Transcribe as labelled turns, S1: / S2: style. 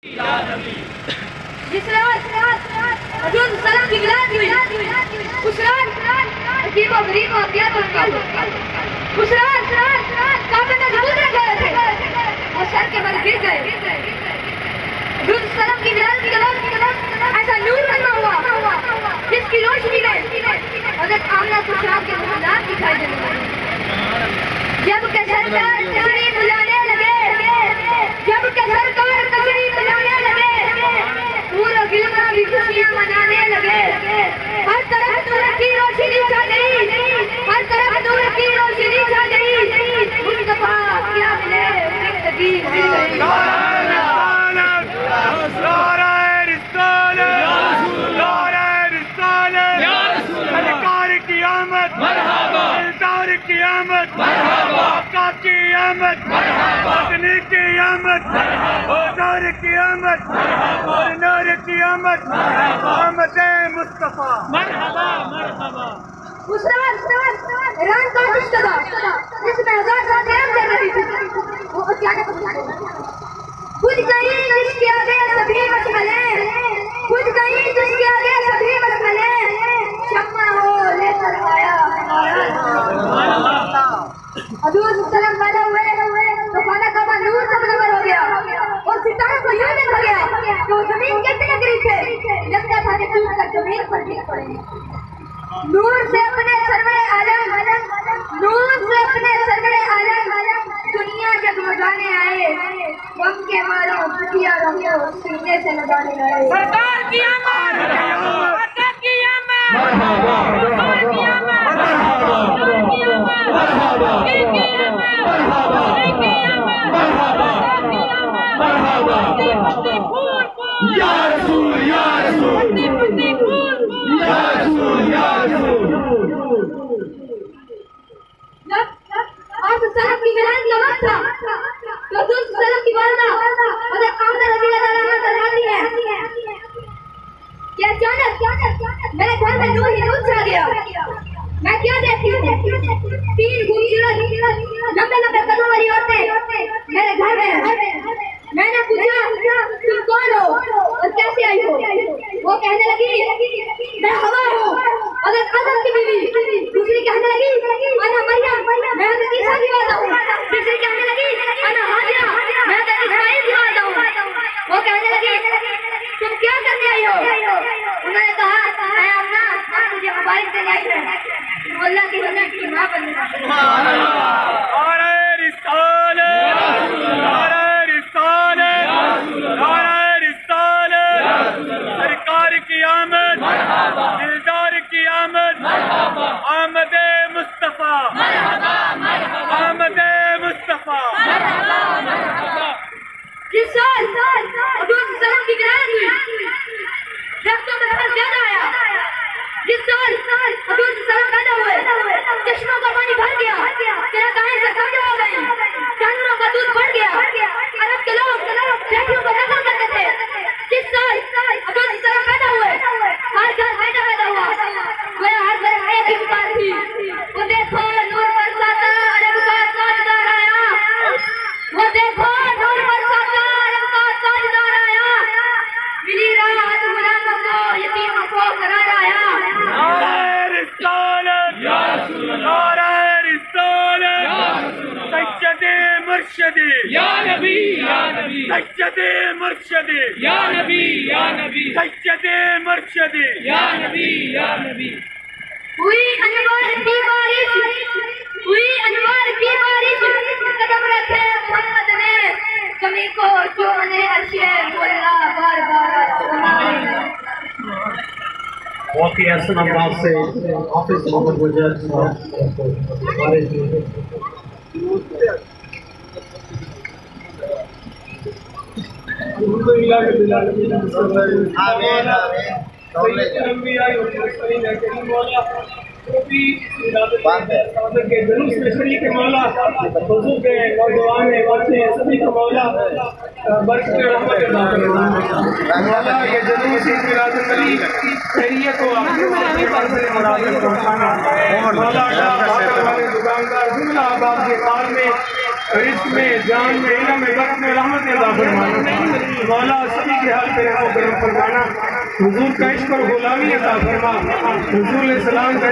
S1: جس رات حضور سلام کی ولادت ہوئی اس رات غریب و اقیار و اقیار اس رات کعبے میں کبوتر گئے تھے وہ سر کے بل گر گئے حضور سلام کی ولادت کے بعد ایسا نور بنا ہوا جس کی روشنی میں حضرت آمنہ سسرال کے محلات دکھائی دینے لگے جب کہ سرکار تشریف لانے لگے پورا گلنا بھی خوشیاں منانے لگے ہر طرف نور کی روشنی چھا گئی ہر طرف نور کی روشنی چھا گئی مصطفیٰ کیا ملے زندگی مل گئی
S2: قیامت آقا کی آمد مدنی کی آمد نور کی آمد اور نور کی آمد آمد مصطفیٰ
S3: مرحبا مرحبا
S1: ایران کا مشتبہ جس میں ہزار سال قیام کر رہی تھی وہ کچھ گئی جس کے آگے سبھی مشغلیں کچھ گئی جس کے آگے سبھی مشغلیں شمع ہو لے کر آیا حضور سلام پیدا ہوئے تو خانہ کعبہ نور سے منور ہو گیا اور ستاروں کو یوں دیکھا گیا کہ وہ زمین کیسے لگری تھے لگتا تھا کہ ٹوٹ کر زمین پر گر پڑے نور سے اپنے سرور عالم دنیا جگمگانے آئے غم کے ماروں بھٹیا رنگوں سینے سے لگانے آئے
S3: سرکار کی آمد آقا کی آمد سرکار کی آمد
S2: یا رسول یا رسول یا رسول یا رسول
S1: آج سلام کی ولادت کا وقت تھا تو حضور سلام کی والدہ حضرت آمنہ رضی اللہ عنہا فرماتی ہے کہ اچانک میرے گھر میں نور ہی نور چھا گیا میں کیا دیکھتی ہوں تین خوبصورت لمبے قدموں والی عورتیں میرے گھر میں میں نے پوچھا تم کون ہو اور کیسے آئی ہو وہ کہنے لگی میں ہوا ہوں حضرت آدم کی بیوی دوسری کہنے لگی انا مریم میں حضرت عیسیٰ کی والدہ ہوں تیسری کہنے لگی انا حاجرہ میں حضرت اسماعیل کی والدہ ہوں وہ کہنے لگی تم کیا کرنے آئی ہو انہوں نے کہا اے آمنہ ہم تجھے مبارک دینے آئی ہے وہ اللہ کی جنت کی ماں بننے
S2: سرکار کی آمد دلدار کی آمد آمد مصطفیٰ آمد مصطفیٰ
S1: جس سال حضور سلام کی ولادت ہوئی درختوں میں پھل زیادہ آیا جس سال حضور سلام پیدا ہوئے چشموں کا پانی بھر گیا چراگاہیں سے ٹھنڈی ہو گئی جانوروں کا دودھ بڑھ گیا عرب کے لوگ بیٹیوں کو قتل کرتے تھے جس سال حضور سلام پیدا ہوئے ہر گھر بیٹا پیدا ہوا گویا ہر گھر حیا کی پکار تھی وہ دیکھو نور برساتا عرب کا تاجدار آیا وہ دیکھو نور برساتا عرب کا تاجدار آیا ملی رات غلاموں کو یتیموں کو قرار آیا
S2: مرشدی
S3: یا نبی یا نبی
S2: سجد مرشدی
S3: یا نبی یا نبی
S2: سجد مرشدی
S3: یا نبی یا نبی
S1: ہوئی انوار کی بارش قدم رکھے محمد نے کمی کو چونے عرشے مولا بار بار
S4: بہت ہی احسن انداز سے حافظ محمد گجر ہمارے کے جلوس میں شریک مولا حضور کے نوجوان بچے سبھی کو مولا برکت رحمت عطا فرما مولا کے جلوس کی ولادت علی خیریت کو اپنے پر سے مراد پہنچانا مولا کا ہمارے دکاندار جملہ آباد کے کار میں رزق میں جان میں علم میں برکت میں رحمت عطا فرمانا مولا صورتحال پہ رحم و کرم فرمانا، حضور کا عشق اور غلامی عطا فرما، حضور علیہ السلام کا